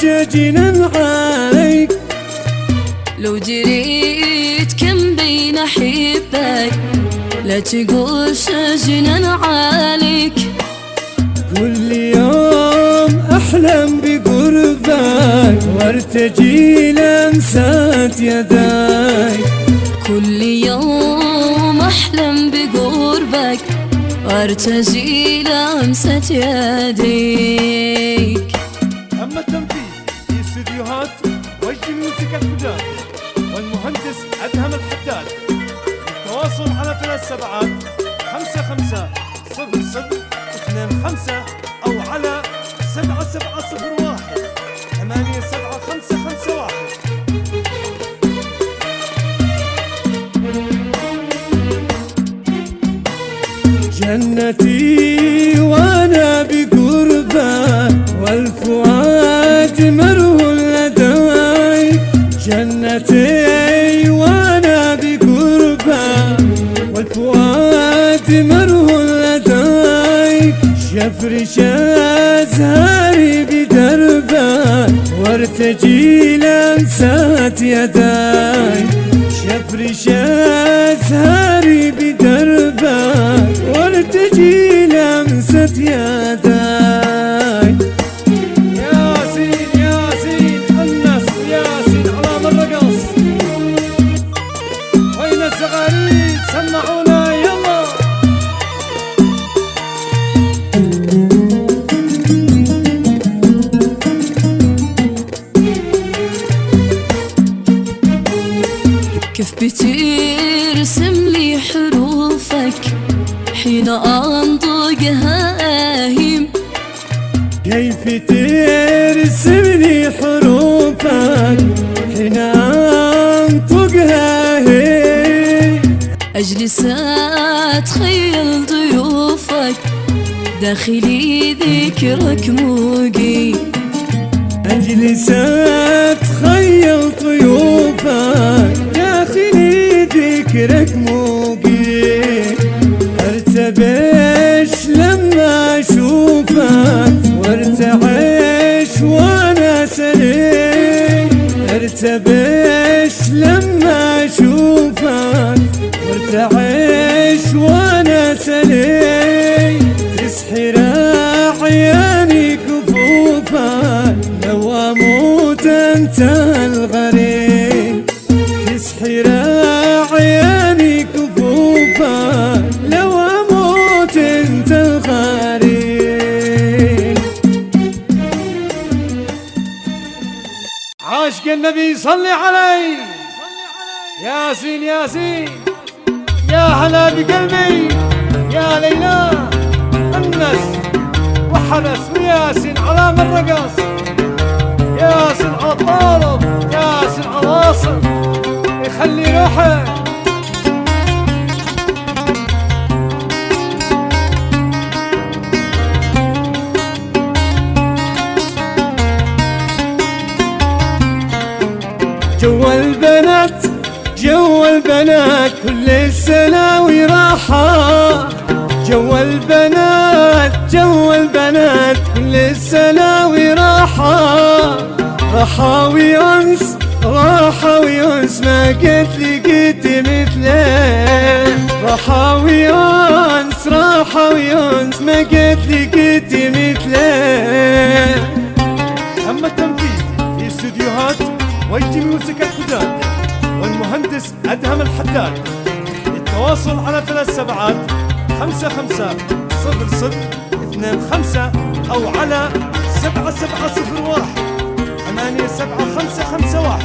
وارتجينا عليك. لو جريت كم بين احبك لا تقول شجنا عليك. كل يوم احلم بقربك وارتجي لمسة يديك. كل يوم احلم بقربك وارتجي لمسة يديك. أما التنفيذ في استديوهات وجد ميوزك الحداد والمهندس أدهم الحداد. التواصل على 37550025 أو على 7701 87551. جنتي وانا بقربك والفؤاد مرهون لديك. جنتي وانا بقربك والفؤاد مرهون لديك. شفرش ازهاري بدربك وارتجي لمسة يديك. شفرش ازهاري بدربك وارتجي لمسة يديك. ياسين ياسين الناس ياسين على الرقص. وين الزغاريد سمعونا يلا. كيف بترسم لي حروفك حين أنطقها آهيم. كيف ترسم لي حروفك حين انطقها هي. أجلس أتخيل ضيوفك داخلي ذكرك موقي. اجلس اتخيل ضيوفك داخلي ذكرك موقي. ارتبش لما اشوفك وارتعش وانا سليم. ارتبش لما اشوفك وارتعش وانا سليم. تسحر عياني كفوفك لو اموت انت الغريب. تسحر عياني كفوفك لو اموت انت الغريب. عاشق النبي صلي عليه. ياسين ياسين يا هلا بقلبي يا ليلى الناس وحرس وياسين على الرقص. ياسين على الطالب ياسين على الواصل يخلي روحه. جوا البنات جوا البنات كل السلاوي راحة. جوا البنات جوا البنات كل السلاوي راحة. راحة ويونس راحة ويونس ما قد لقيت مثله. راحة ويونس راحة ويونس ما قد لقيت مثله. أما التنفيذ في استديوهات وجد ميوزك الحداد والمهندس أدهم الحداد. للتواصل على 37550025 أو على 7701 87551.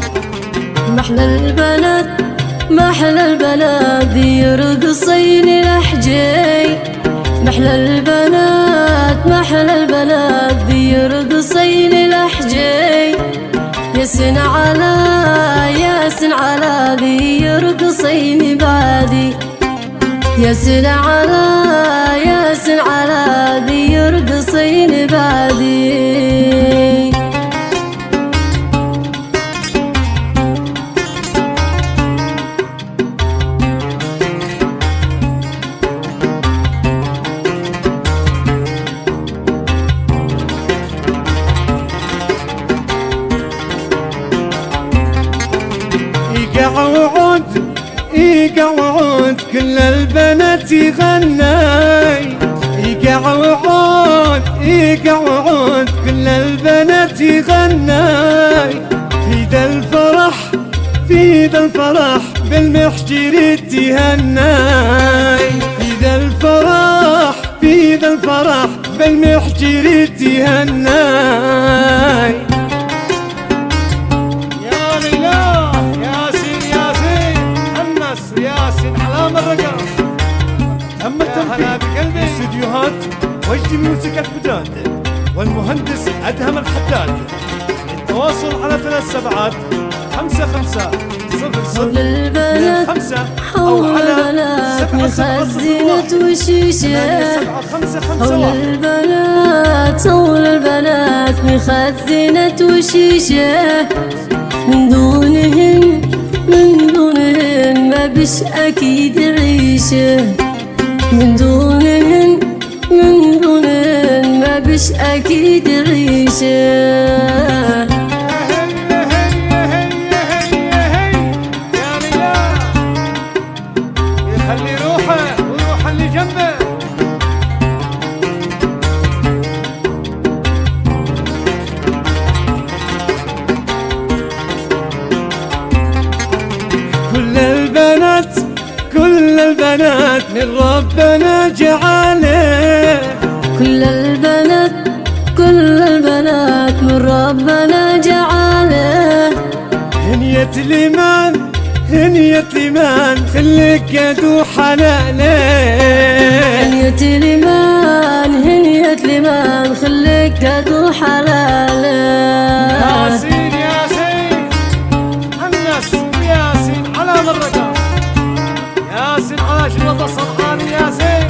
محلى البلد محلى البلد يرقصين الأحجي. محلى البنات محلى البلد يرقصين الأحجي. ياسين على ذي يرقصين بعدي. ياسين على ذي يرقصين بعدي. يقع وعود يقع وعود كل البنات يغني، يقع وعود يقع وعود كل البنات يغني. في ذا الفرح في ذا الفرح بالمحجر تهني، في ذا الفرح في ذا الفرح بالمحجر تهني. يا لله ياسين ياسين حمس ياسين علام الرقص. تم التنفيذ في استديوهات وجدي ميوزك الحداد والمهندس أدهم الحداد. التواصل على 375500 البنات 5 حول البنات مخزنة وشيشة، حول البنات حول البنات مخزنة وشيشة. من دونهن ما بش أكيد عيشة، من دونهن ما بش أكيد عيشة. خلي روحه وروح اللي جنبه. كل البنات من ربنا جعله، كل البنات من ربنا جعله. هنية الإيمان خليك قد وحلاله، هنية الإيمان خليك قد وحلاله. ياسين ياسين الناس ياسين علام الرقص. ياسين على شرطة صرحان ياسين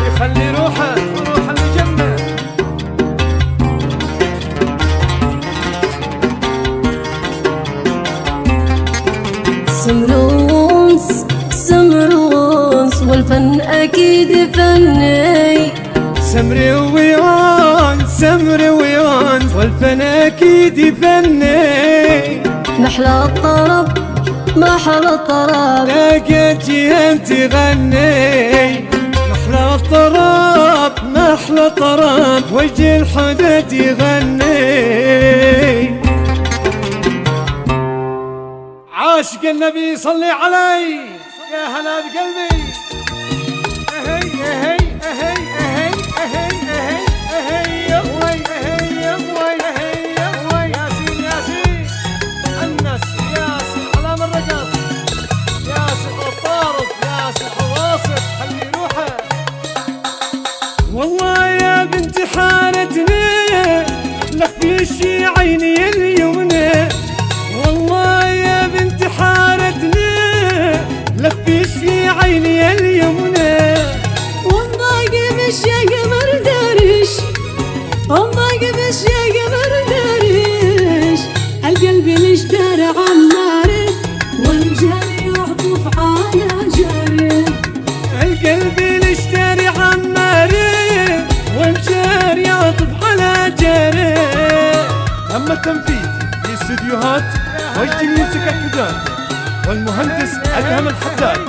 يخلي روحه وروح اللي جنبه. سمرونس والفن أكيد فني. سمري ويون والفن أكيد فني. محلى الطرب لقيت جيهان تغني، محلى الطرب وجه الحدث يغني. عاشق النبي صلي علي يا هلا بقلبي. اهي اهي اهي اهي اهي اهي اهي يا وي اهي يا وي اهي يا وي. ياسين ياسين الناس ياسين علام الرقص. ياسين الطارق ياسين الواصف خلي روحه. والله يا بنت حارتني لخفي شي عيني اليمنى، والله يا بنت حارتني لخفي شي عيني اليمنى. والله قبش يا قمر دارش، والله قبش يا قمر دارش. القلب ليش دار عماره والجري يعطف على جاره، القلب ليش داري عماره والجار يعطف على جاره. تم التنفيذ في استديوهات وجدي ميوزك الحداد والمهندس أدهم الحداد.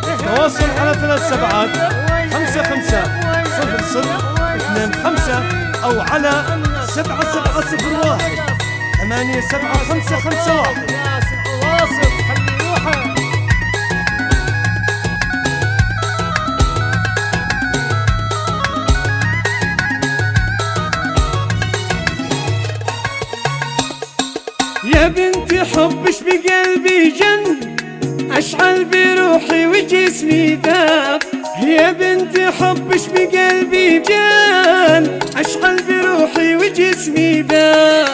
التواصل على 37550025 أو على 7701 87551. واصل خلي روحه. يا بنتي حبش بقلبي جن، أشعل بروحي وجسمي ذاب. يا بنتي حبش بقلبي جن، أشعل بروحي وجسمي ذاب.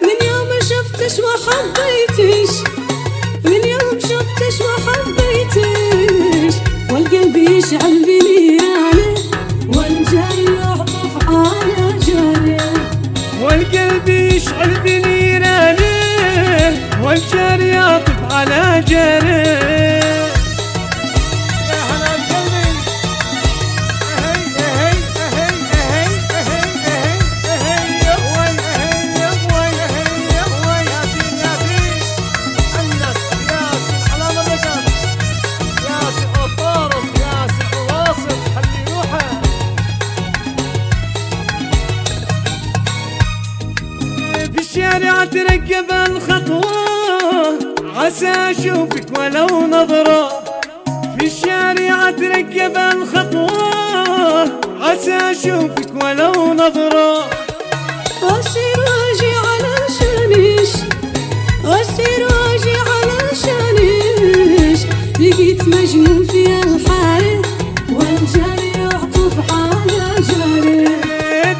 من يوم شفتش وحبيتش، من يوم شفتش وحبيتش. والقلب يشعل بنيرانه والجري يعطف على جاره، والقلب يشعل بنيرانه والجار يعطف على جاره. يا هلا بقلبي. اهي اهي اهي اهي اهي اهي اهي يا وي اهي يا وي اهي يا وي. ياسين ياسين اترقب الخطوة عسى اشوفك ولو نظرة، في الشارع اترقب الخطوة عسى اشوفك ولو نظرة. أسير واجي علشانيش، أسير واجي علشانيش، بقيت مجنون في الحارة والجاري يعطف على جاري.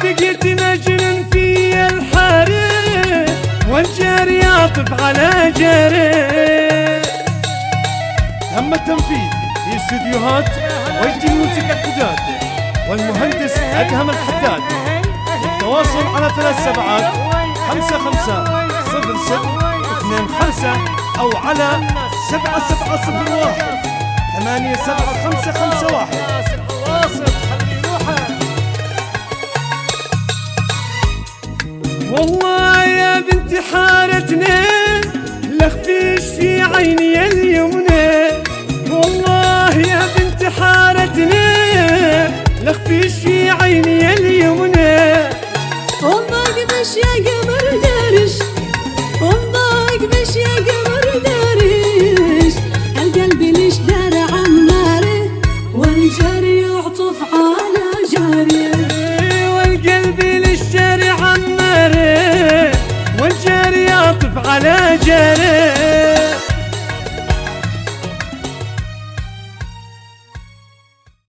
بقيت مجنون في الحارة والجاري يعطف على جاري. تم التنفيذ في استديوهات وجد الموسيقى الجداد والمهندس أدهم الحداد. التواصل على 37550625 أو على 7701 87551. والله يا بنت حارتنا لخفيش في عيني اليمنى، والله يا بنت حارتنا لخفيش في عيني اليمنى. والله بش يا قمر دارش، والله بش يا قمر